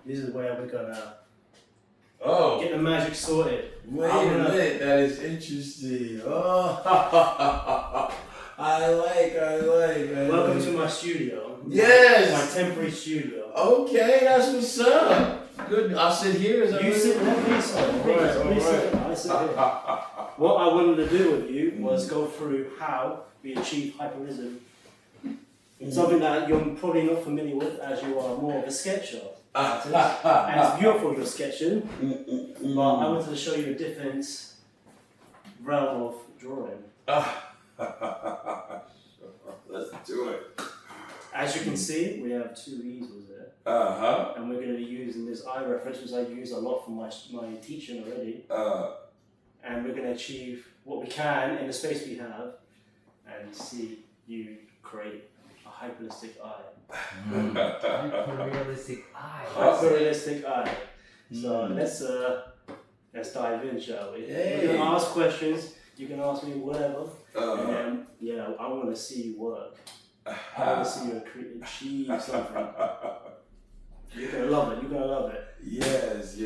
this is where we're gonna Oh, get the magic sorted. wait a minute, that is interesting. Oh, I like. Welcome to my studio. Yes. My temporary studio. Okay, that's what's up. Good. I'll sit here. Is that You right? sit there, please. I sit here. What I wanted to do with you was go through how we achieve hyperrealism. Something that you're probably not familiar with, as you are more of a sketcher. And it's beautiful you're sketching, but I wanted to show you a different realm of drawing. Let's do it. As you can see, we have two easels there. And we're going to be using this eye reference, which I use a lot for my teaching already. And we're going to achieve what we can in the space we have and see you create a hyperrealistic eye. Hyperrealistic eye. Hyperrealistic eye. So let's dive in, shall we? Yay. You can ask questions, you can ask me whatever. And I want to see you work. I want to see you achieve something. You're going to love it, you're going to love it. Yes.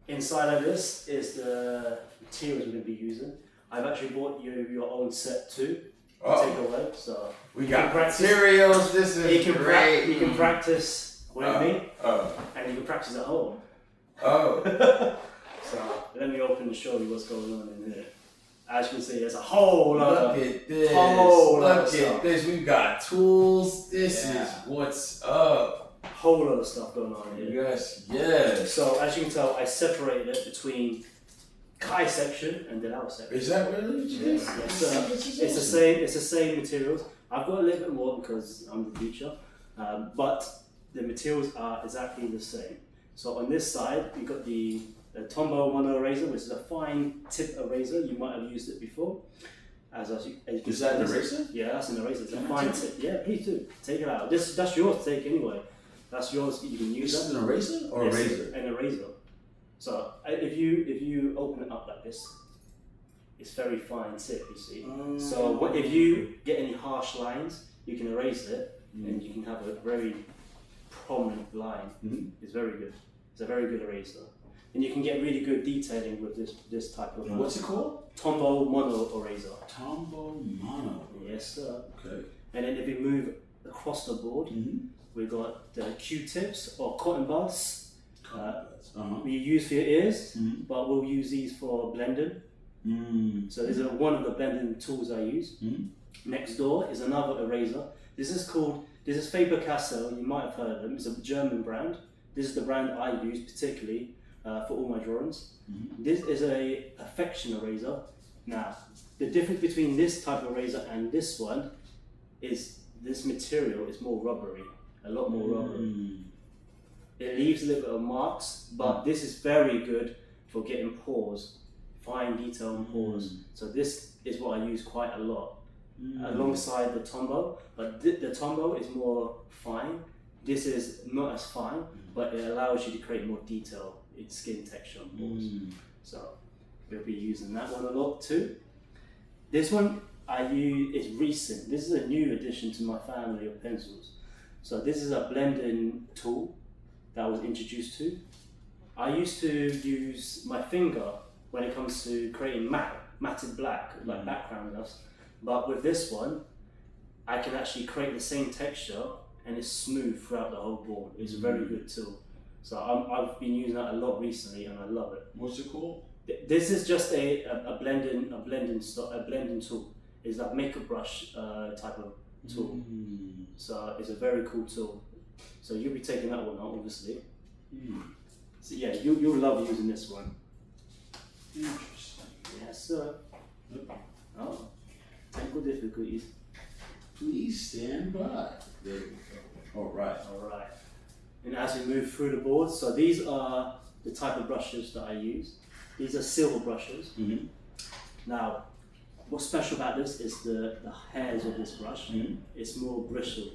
Inside of this is the materials we're going to be using. I've actually bought you your own set too. Take away, so we got materials. This is great. You can practice with me, and you can practice at home. So let me open and show you what's going on in here. As you can see, there's a whole lot look of at this. whole lot of Look stuff. at this. We've got tools. This is what's up. Whole lot of stuff going on here. Yes. So as you can tell, I separated it between Kai section and the outer section. Is that really? Yes. It's the same materials. I've got a little bit more because I'm the teacher, but the materials are exactly the same. So on this side, you've got the Tombow mono eraser, which is a fine tip eraser. You might have used it before. As you Is that an eraser? Yeah, that's an eraser. It's a fine tip. Yeah, please do. Take it out. That's yours to take anyway. That's yours. You can use This is that. an eraser or a razor? An eraser. So if you open it up like this, it's very fine tip, you see. So if you get any harsh lines, you can erase it and you can have a very prominent line. It's very good. It's a very good eraser. And you can get really good detailing with this type of... What's it called? Tombow mono eraser. Tombow mono. Yes, sir. Okay. And then if we move across the board, we've got the Q-tips or cotton buds. We use for your ears, but we'll use these for blending. So this is one of the blending tools I use. Next door is another eraser. This is Faber-Castell. You might have heard of them. It's a German brand. This is the brand I use particularly for all my drawings. This is a perfection eraser. Now, the difference between this type of eraser and this one is this material is more rubbery, a lot more rubbery. It leaves a little bit of marks, but this is very good for getting pores, fine detail and pores. So this is what I use quite a lot, alongside the Tombow. But the Tombow is more fine. This is not as fine, but it allows you to create more detail in skin texture and pores. So we'll be using that one a lot too. This one I use is recent. This is a new addition to my family of pencils. So this is a blending tool that I was introduced to. I used to use my finger when it comes to creating matted black, like background dust. But with this one, I can actually create the same texture and it's smooth throughout the whole board. It's a very good tool. So I've been using that a lot recently and I love it. What's it called? This is just a blending tool. It's like makeup brush type of tool. So it's a very cool tool. So you'll be taking that one out, obviously. So yeah, you'll love using this one. Interesting. Yes, sir. Oh, technical difficulties. Please stand by. There we go. All right. And as we move through the board, so these are the type of brushes that I use. These are silver brushes. Now, what's special about this is the hairs of this brush. It's more bristle,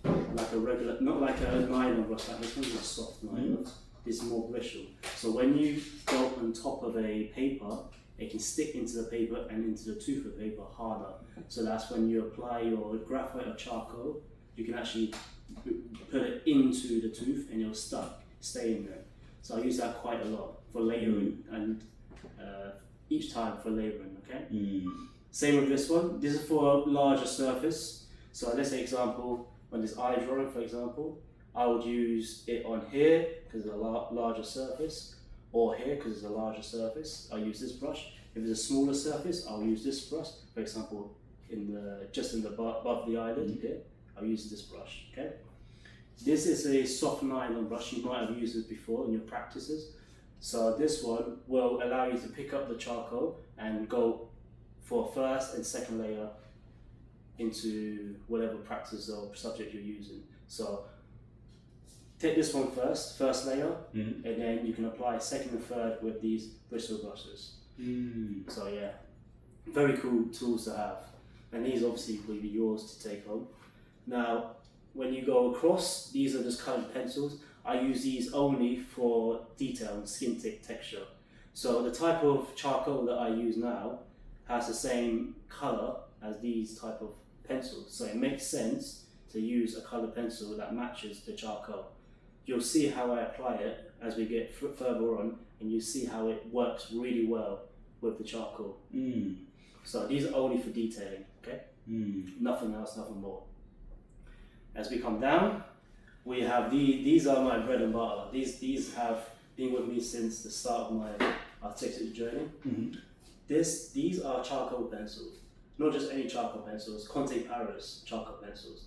like a regular, not like a nylon brush. Like this one's a soft nylon. This is more bristle. So when you go on top of a paper, it can stick into the paper and into the tooth of the paper harder. So that's when you apply your graphite or charcoal, you can actually put it into the tooth and it'll stuck. stay in there. So I use that quite a lot for layering and each time for layering, okay? Same with this one. This is for a larger surface. So let's say example, on this eye drawing, for example, I would use it on here because it's a larger surface, or here because it's a larger surface. I'll use this brush. If it's a smaller surface, I'll use this brush. For example, just in the above the eyelid here, I'll use this brush. Okay. This is a soft nylon brush. You might have used it before in your practices. So this one will allow you to pick up the charcoal and go for first and second layer into whatever practice or subject you're using. So take this one first layer, and then you can apply second and third with these bristle brushes. So yeah, very cool tools to have, and these obviously will be yours to take home. Now, when you go across, these are just colored pencils. I use these only for detail and skin texture. So the type of charcoal that I use now has the same color as these type of pencils. So it makes sense to use a colored pencil that matches the charcoal. You'll see how I apply it as we get further on, and you see how it works really well with the charcoal. So these are only for detailing, okay? Nothing else, nothing more. As we come down, we have these are my bread and butter. These have been with me since the start of my artistic journey. These are charcoal pencils, not just any charcoal pencils, Conte Paris charcoal pencils.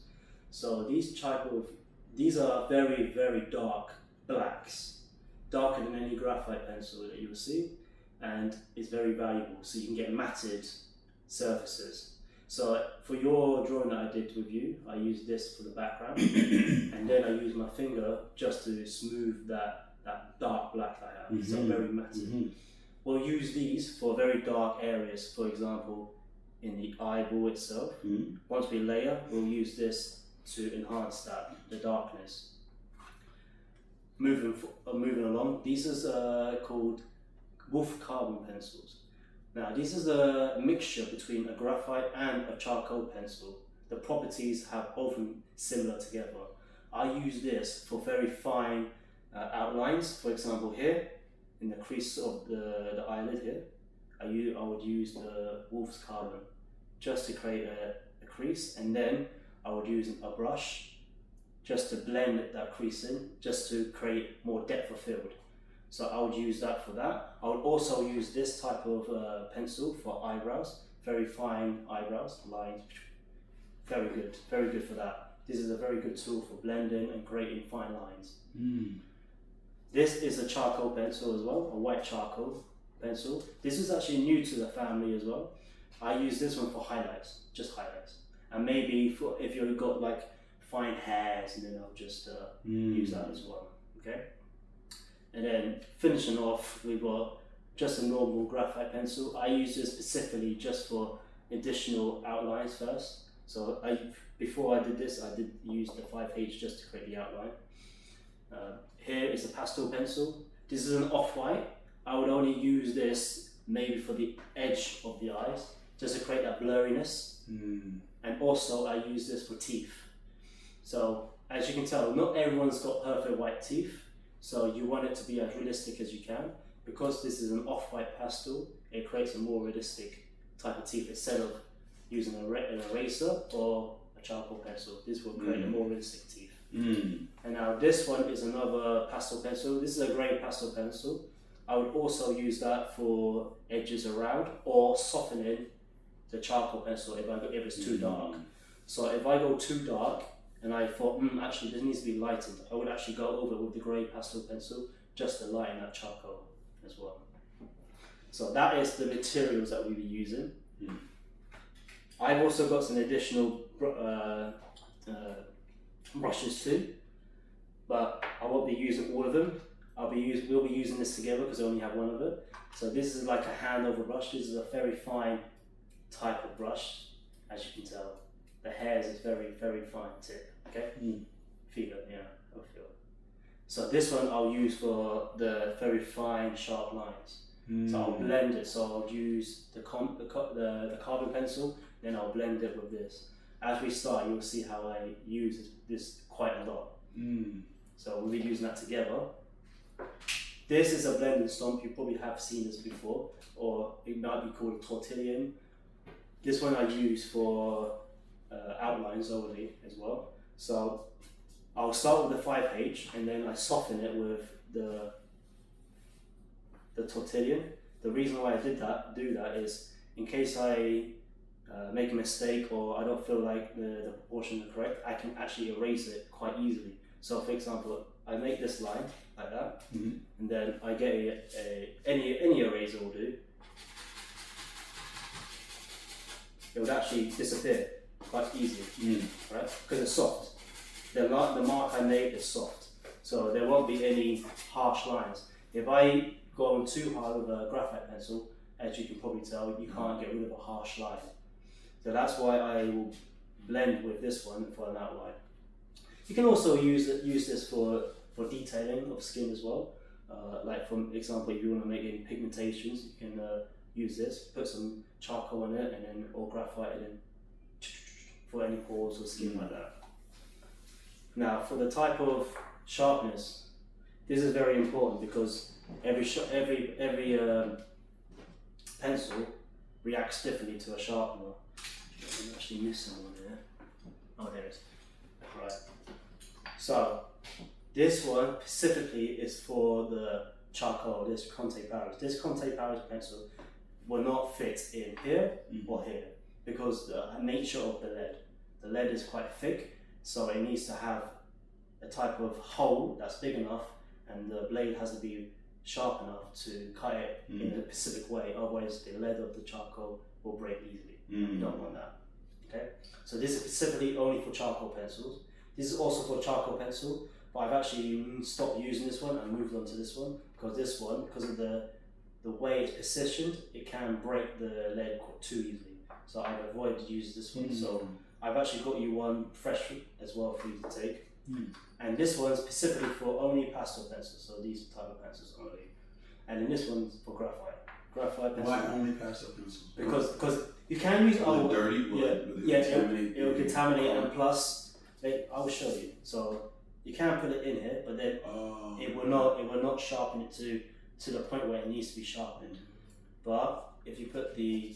So these are very, very dark blacks, darker than any graphite pencil that you will see, and it's very valuable. So you can get matted surfaces. So for your drawing that I did with you, I used this for the background, and then I used my finger just to smooth that dark black I have. So very matted. We'll use these for very dark areas, for example, in the eyeball itself. Once we layer, we'll use this to enhance the darkness. Moving along, these are called wolf carbon pencils. Now, this is a mixture between a graphite and a charcoal pencil. The properties have often similar together. I use this for very fine outlines. For example, here in the crease of the eyelid here, I would use the wolf's carbon just to create a crease, and then I would use a brush just to blend that crease in, just to create more depth of field. So I would use that for that. I would also use this type of pencil for eyebrows, very fine eyebrows, lines, very good for that. This is a very good tool for blending and creating fine lines. This is a charcoal pencil as well, a white charcoal pencil. This is actually new to the family as well. I use this one for highlights, just highlights. And maybe if you've got like fine hairs, and then I'll just use that as well, okay? And then finishing off, we've got just a normal graphite pencil. I use this specifically just for additional outlines first. So before I did this, I did use the 5H just to create the outline. Here is a pastel pencil. This is an off-white. I would only use this maybe for the edge of the eyes, just to create that blurriness. And also I use this for teeth. So as you can tell, not everyone's got perfect white teeth. So you want it to be as realistic as you can. Because this is an off-white pastel, it creates a more realistic type of teeth instead of using an eraser or a charcoal pencil. This will create a more realistic teeth. And now this one is another pastel pencil. This is a grey pastel pencil. I would also use that for edges around or softening the charcoal pencil if it's too dark. So if I go too dark and I thought, actually this needs to be lightened, I would actually go over with the grey pastel pencil just to lighten that charcoal as well. So that is the materials that we'll be using. I've also got some additional brushes too, but I won't be using all of them. We'll be using this together because I only have one of it. So this is like a hand over brush. This is a very fine type of brush, as you can tell. The hairs is very, very fine tip, okay? Feel it, yeah, I feel it. So this one I'll use for the very fine, sharp lines. So I'll blend it, so I'll use the carbon pencil, then I'll blend it with this. As we start, you'll see how I use this quite a lot. So we'll be using that together. This is a blend and stomp. You probably have seen this before, or it might be called tortillion. This one I use for outlines only as well. So I'll start with the 5H and then I soften it with the tortillion. The reason why I do that is in case I make a mistake or I don't feel like the proportions are correct, I can actually erase it quite easily. So for example, I make this line like that, and then I get any eraser will do. It would actually disappear quite easily, right? Because it's soft. The mark I made is soft, so there won't be any harsh lines. If I go on too hard with a graphite pencil, as you can probably tell, you can't get rid of a harsh line. So that's why I will blend with this one for an outline. You can also use this for detailing of skin as well. Like for example, if you want to make any pigmentations, you can use this, put some charcoal in it, and then or graphite and then for any pores or skin like that. Now for the type of sharpness, this is very important because every pencil reacts differently to a sharpener. I'm actually missing one here. Oh, there it is. Right. So this one specifically is for the charcoal, this Conte Paris. This Conte Paris pencil will not fit in here or here because the nature of the lead. The lead is quite thick, so it needs to have a type of hole that's big enough and the blade has to be sharp enough to cut it in a specific way, otherwise the lead of the charcoal will break easily. You don't want that. Okay, so this is specifically only for charcoal pencils. This is also for charcoal pencil, but I've actually stopped using this one and moved on to this one because this one, because of the way it's positioned, it can break the lead too easily. So I've avoided using this one. So I've actually got you one fresh as well for you to take. And this one's specifically for only pastel pencils, so these type of pencils only. And then this one's for graphite. Graphite pencil. Why only pastel pencils? Because you can use other. Dirty? It will contaminate, and plus, I will show you. So you can put it in here, but then it will not sharpen it to the point where it needs to be sharpened. But if you put the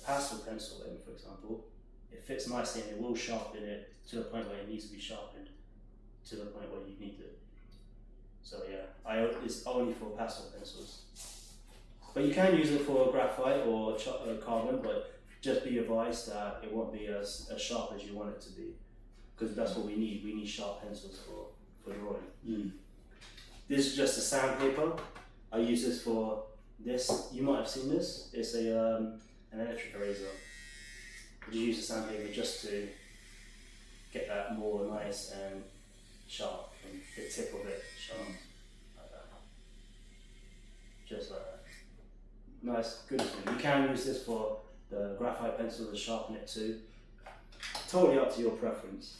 pastel pencil in, for example, it fits nicely and it will sharpen it to the point where it needs to be sharpened to the point where you need it. So yeah, it's only for pastel pencils. But you can use it for graphite or carbon, but just be advised that it won't be as sharp as you want it to be, because that's what we need. We need sharp pencils for drawing. This is just a sandpaper. I use this for this. You might have seen this. It's an electric eraser. You use the sandpaper just to get that more nice and sharp, and the tip of it sharp, like that. Just like that. Nice, good. You can use this for the graphite pencil to sharpen it too. Totally up to your preference.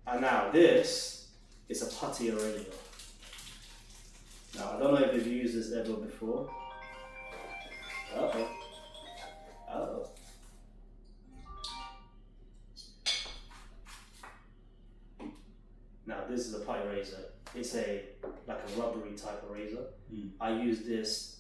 And now this is a putty eraser. Now I don't know if you've used this ever before. Uh-oh. Now this is a putty eraser. It's like a rubbery type eraser. I use this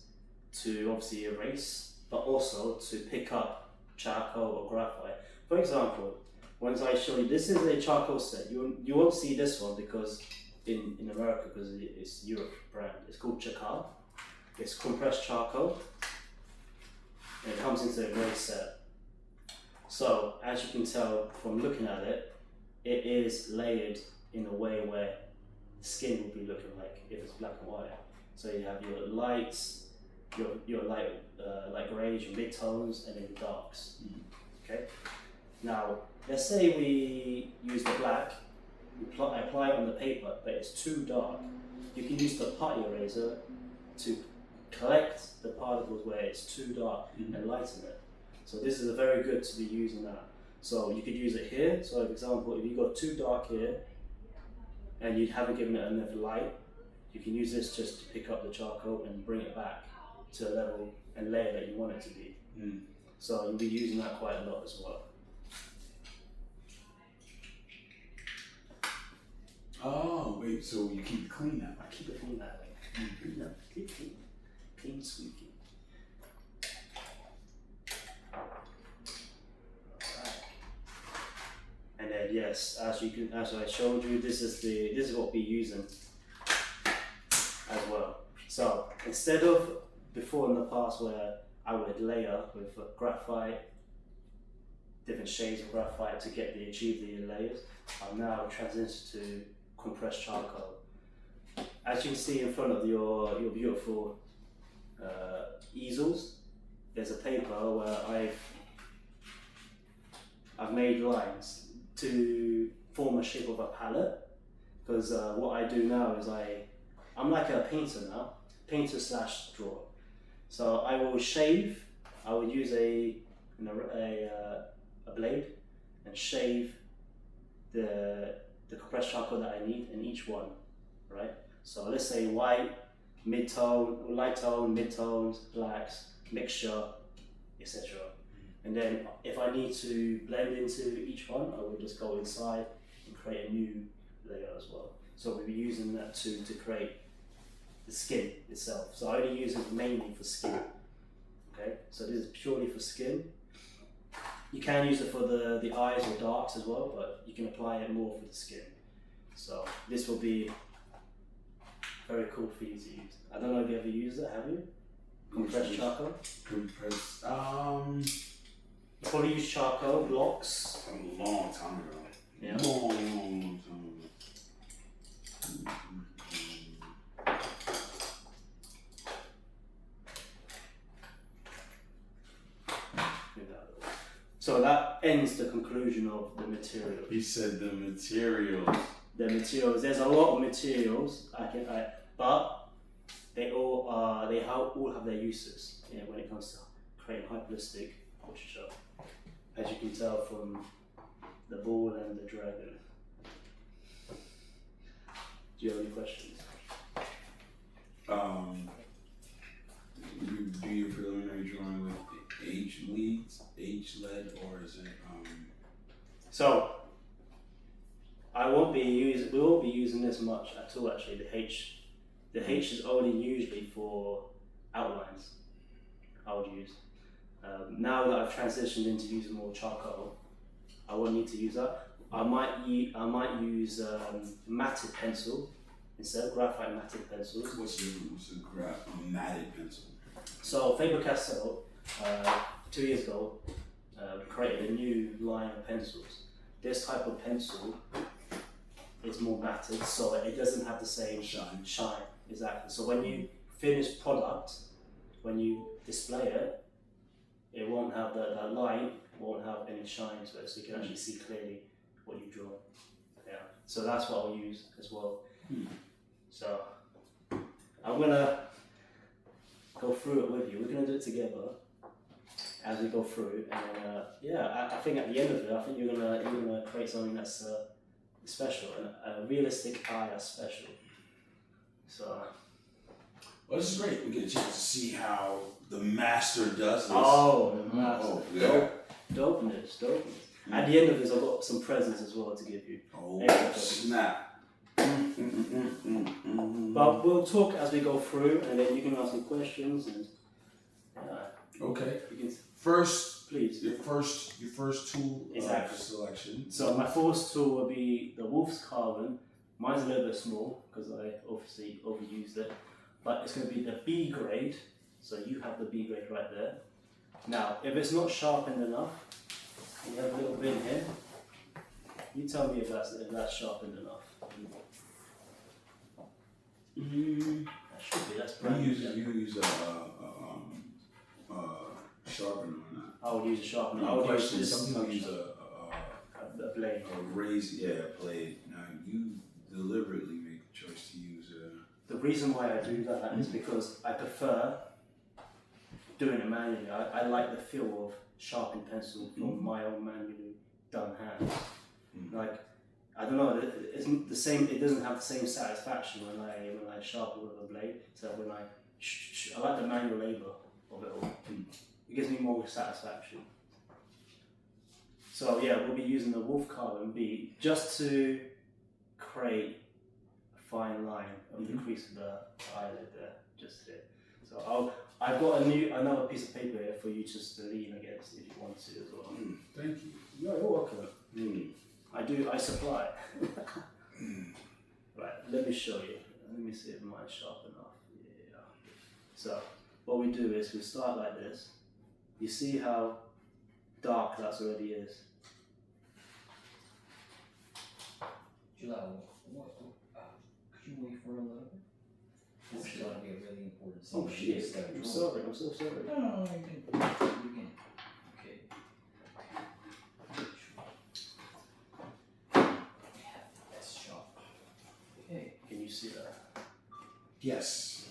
to obviously erase, but also to pick up charcoal or graphite. For example, once I show you, this is a charcoal set. You won't see this one because in America, because it's Europe brand. It's called charocal. It's compressed charcoal, and it comes into a grey set. So as you can tell from looking at it, it is layered in a way where the skin will be looking like if it's black and white. So you have your lights, your light greys, your mid-tones, and then your darks. Okay. Now let's say we use the black, I apply it on the paper, but it's too dark. You can use the putty eraser to collect the particles where it's too dark and lighten it. So this is very good to be using that. So you could use it here. So for example, if you got too dark here and you haven't given it enough light, you can use this just to pick up the charcoal and bring it back to a level and layer that you want it to be. So you'll be using that quite a lot as well. Oh, wait, so you keep it clean that way? I keep it clean that way. Mm-hmm. No, keep clean. Clean squeaky. Alright. And then yes, as I showed you, this is what we're using as well. So instead of before in the past where I would layer with graphite, different shades of graphite to achieve the layers, I'm now transitioned to compressed charcoal. As you can see in front of your beautiful easels, there's a paper where I've made lines to form a shape of a palette, because what I do now is I'm like a painter now, painter/drawer. So I will shave. I will use a blade and shave the compressed charcoal that I need in each one, right? So let's say white, mid-tone, light tone, mid-tones, blacks, mixture, etc. And then if I need to blend into each one, I will just go inside and create a new layer as well. So we'll be using that to create the skin itself. So I only use it mainly for skin. Okay, so this is purely for skin. You can use it for the eyes or darks as well, but you can apply it more for the skin. So this will be very cool for you to use. I don't know if you ever used it, have you? Compressed charcoal? Compressed, You probably use charcoal blocks. a long time ago. Yeah. Long time ago. So that ends the conclusion of the material. He said the materials. The materials. There's a lot of materials but they all have their uses. Yeah, when it comes to creating hyperrealistic portraiture, as you can tell from the bull and the dragon. Do you have any questions? You do your preliminary drawing with H-lead, or is it So we won't be using this much at all actually. The H is only usually for outlines. I would use. Now that I've transitioned into using more charcoal, I won't need to use that. I might use matted pencil instead of graphite matted pencils. what's a matted pencil? So Faber-Castell 2 years ago created a new line of pencils. This type of pencil is more matted, so it doesn't have the same shine. Exactly. So when you finish product, when you display it, it won't have that light won't have any shine to it, so you can actually see clearly what you draw. Yeah. So that's what I'll use as well. So I'm gonna go through it with you. We're gonna do it together as we go through, and I think at the end of it, I think you're gonna create something that's special, and a realistic eye that's special. So. Well, this is great. We get a chance to see how the master does this. Oh, the master. Oh, yeah. Dopeness. At the end of this, I've got some presents as well to give you. Oh, snap. But we'll talk as we go through, and then you can ask me questions, and okay. you can, First, please. Your first tool Exactly. selection. So my first tool will be the Wolf's Carbon. Mine's a little bit small because I obviously overused it, but it's going to be the B grade. So you have the B grade right there. Now, if it's not sharpened enough, you have a little bin here. You tell me if that's sharpened enough. That should be. That's brand new. You use a sharpener on that. I would use a sharpener. I No would question. use this. Some people use a blade. a razor, blade. Now you deliberately make the choice to use a. The reason why I do that is because I prefer doing it manually. I like the feel of sharpened pencil from my own manually done hands. Like, I don't know, it's the same. It doesn't have the same satisfaction when I sharpen with a blade. So when I like the manual labor of it all. It gives me more satisfaction. So yeah, we'll be using the Wolf Carbon B just to create line of the crease of the eyelid there, just here. So I've got another piece of paper here for you just to lean against if you want to as well. Thank you. You're welcome. I supply. Right, let me show you. Let me see if mine's sharp enough. Yeah. So what we do is we start like this. You see how dark that already is. Could you wait for a little bit? This is going to be a really important scene. Oh shit! I'm sorry. I'm so sorry. No, you can. Okay. Yeah, that's sharp. Okay. Can you see that? Yes.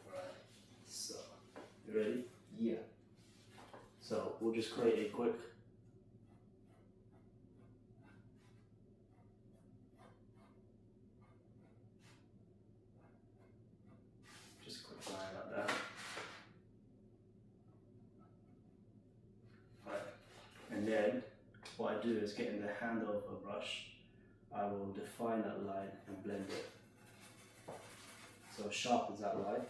Right. So, you ready? Yeah. So we'll just create a quick. Line like that. Right. And then what I do is get in the handle of a brush, I will define that line and blend it. So sharp as that line.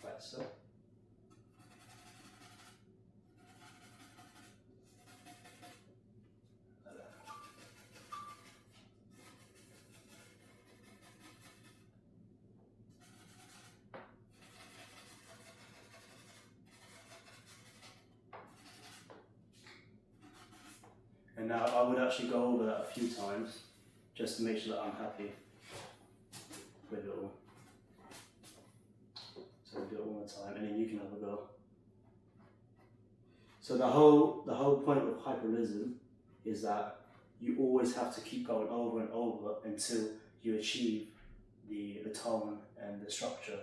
Like so. And now I would actually go over that a few times just to make sure that I'm happy with it all. So we'll do it one more time and then you can have a go. So the whole point of hyperrealism is that you always have to keep going over and over until you achieve the tone and the structure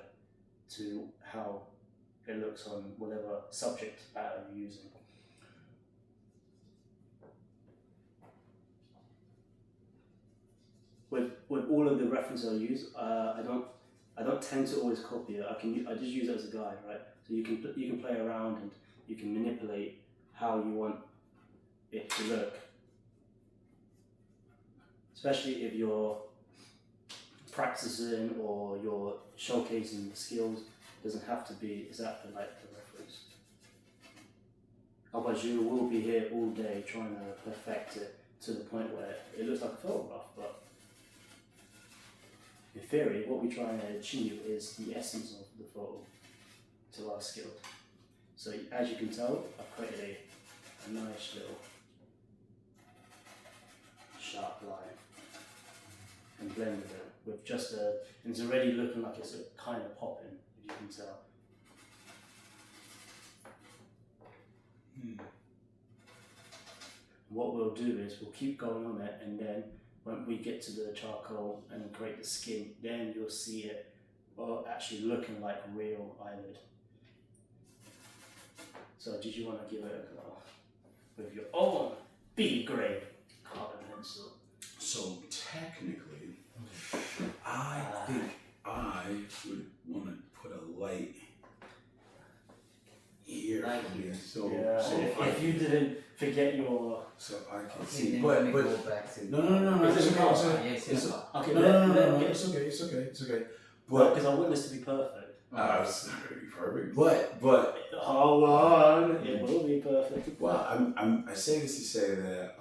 to how it looks on whatever subject matter you're using. With all of the references I use, I don't tend to always copy it. I just use it as a guide, right? So you can play around and you can manipulate how you want it to look. Especially if you're practicing or you're showcasing the skills, it doesn't have to be exactly like the reference. Otherwise you will be here all day trying to perfect it to the point where it looks like a photograph, but in theory, what we try and achieve is the essence of the photo to our skill. So as you can tell, I've created a nice little sharp line and blended it with just and it's already looking like it's kind of popping, if you can tell. What we'll do is we'll keep going on it, and then when we get to the charcoal and create the skin, then you'll see it actually looking like real eyelid. So did you want to give it a go with your own B grade carbon pencil? So technically, I think I would want to put a light here. So, yeah. so if you didn't forget your. So I can Okay, see, then but go back to no, Is it's it okay. a It's car? okay. Yes, It's yes. Okay, no, it's okay. But because I want this to be perfect. it's not gonna be perfect. But Hold on, it will be perfect. well, I say this to say that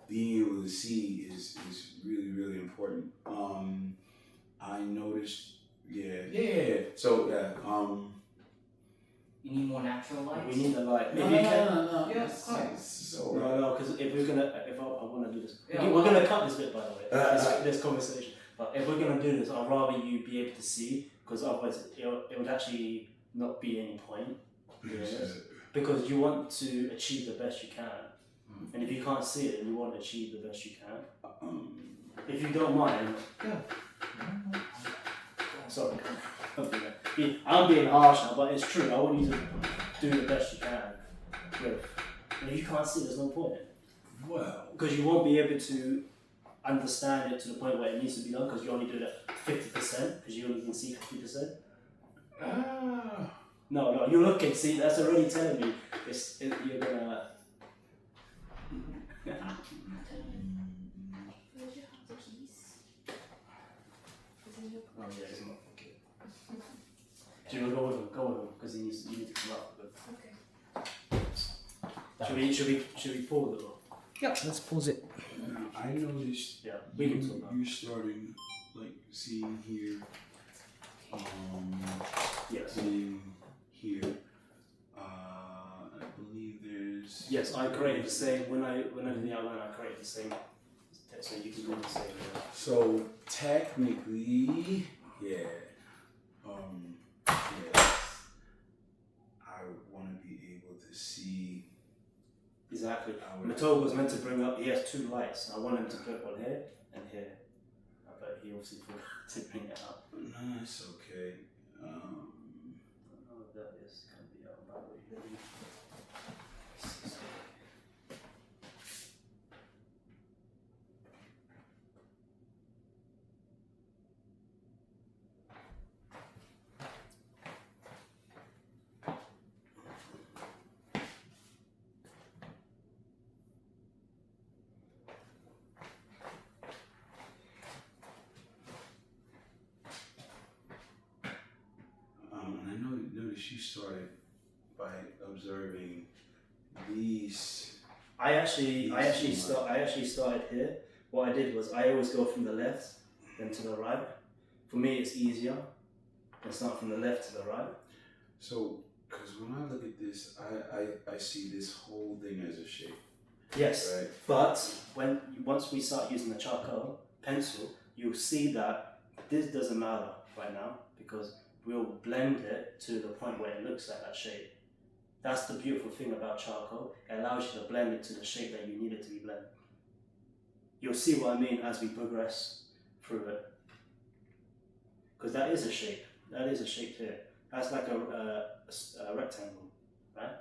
being able to see is really important. I noticed, yeah. So You need more natural light? We need a light. No. Yeah, It's fine. alright. No, because if I want to do this, Yeah. we're gonna cut this bit by the way. Uh, this conversation. But if we're gonna do this, I'd rather you be able to see, because otherwise it would actually not be any point. Because you want to achieve the best you can, and if you can't see it, you want to achieve the best you can. If you don't mind. Yeah. Sorry. I'm being harsh now, but it's true. I want you to do the best you can with. And if you can't see, there's no point. Well, Because you won't be able to understand it to the point where it needs to be done, because you only do it 50%, because you only can see 50%. No, you're looking. See, that's already telling me you're gonna. Do you want to go with him? Go with him, because you need to come up. Okay. Should we pause it? Or? Yeah, let's pause it. Now, I noticed Yeah, we can talk now. you're starting, like, seeing here, Yes. seeing here. I believe there's. Yes, I created the same. When I did the outline, I created the same. So you can do the same. Yeah. So technically, yeah. Yes. I want to be able to see. Exactly. Matteo was meant to bring up. He has two lights. I want him to put one here and here, but he obviously forgot to bring it up. No, it's okay. I don't know if that is going to be out about what you're doing. And I noticed you started by observing these. I actually started here. What I did was I always go from the left then to the right. For me, it's easier than start from the left to the right. So, because when I look at this, I see this whole thing as a shape. Yes, Right. but once we start using the charcoal pencil, you'll see that this doesn't matter right now because we'll blend it to the point where it looks like that shape. That's the beautiful thing about charcoal. It allows you to blend it to the shape that you need it to be blended. You'll see what I mean as we progress through it. Because that is a shape. That is a shape here. That's like a rectangle, right?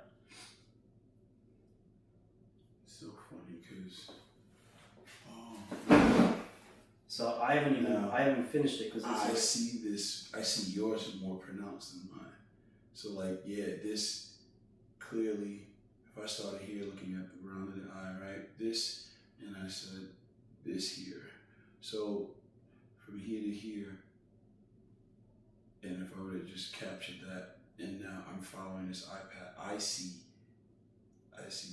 It's so funny because. So I haven't finished it because I see yours is more pronounced than mine. So like, yeah, this clearly, if I started here looking at the round of the eye, right, this, and I said this here. So from here to here, and if I would have just captured that, and now I'm following this iPad, I see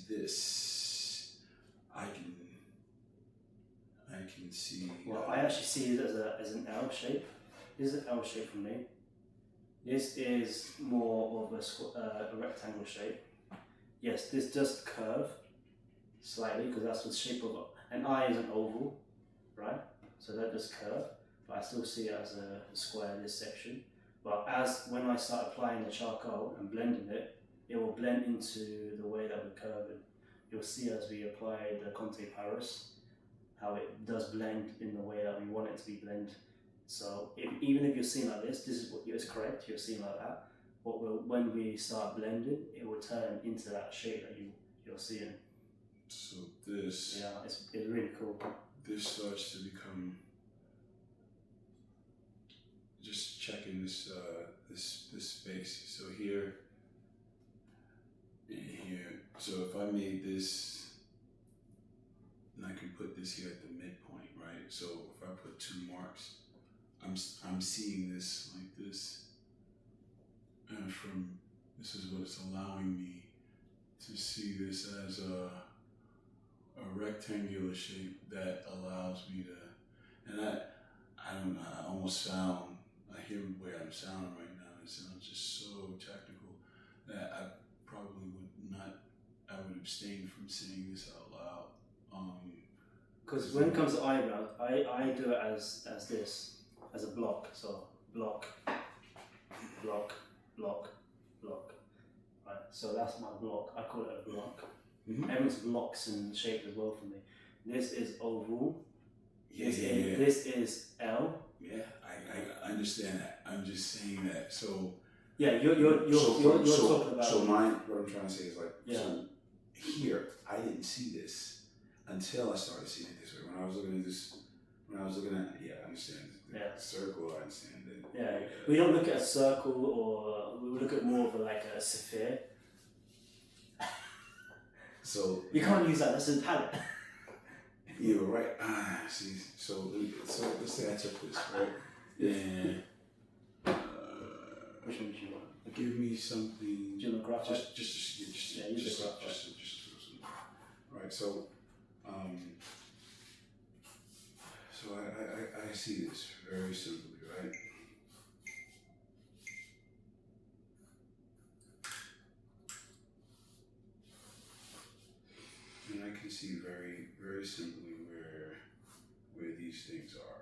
this. I can see. Well, I actually see it as an L shape. This is an L shape for me. This is more of a rectangle shape. Yes, this does curve slightly because that's the shape of an eye is an oval, right? So that does curve, but I still see it as a square, this section. But when I start applying the charcoal and blending it, it will blend into the way that we're curving. You'll see as we apply the Conte Paris, how it does blend in the way that we want it to be blended. So even if you're seeing like this is what is correct, you're seeing like that. But when we start blending, it will turn into that shape that you're seeing. So this. Yeah, it's really cool. This starts to become. Just checking this space. So here and here. So if I made this, and I can put this here at the midpoint, right? So if I put 2 marks, I'm seeing this like this, and this is what's allowing me to see this as a rectangular shape that allows me to, and I don't know, I almost sound. I hear where I'm sounding right now. It sounds just so technical that I probably would not. I would abstain from saying this out loud. Because when it comes to eyebrows, I do it as this, as a block. So block, block, block, block. Right. So that's my block. I call it a block. Mm-hmm. Everyone's blocks and shape as well for me. This is oval. Yeah. This is L. Yeah, I understand that. I'm just saying that. So yeah, you're talking about. So what I'm trying to say is like, so here I didn't see this until I started seeing it this way. When I was looking at this, I understand the circle. I understand that. Yeah, we don't look at a circle, or we look at more of a sphere. So you can't use that. That's a palette. Yeah, right. See, so let's say I took this, right? And Which one do you want? Give me something. Do you want graphite? Just Yeah, use the graphite. just throw some. All right, so I see this very simply, right? And I can see very simply where these things are.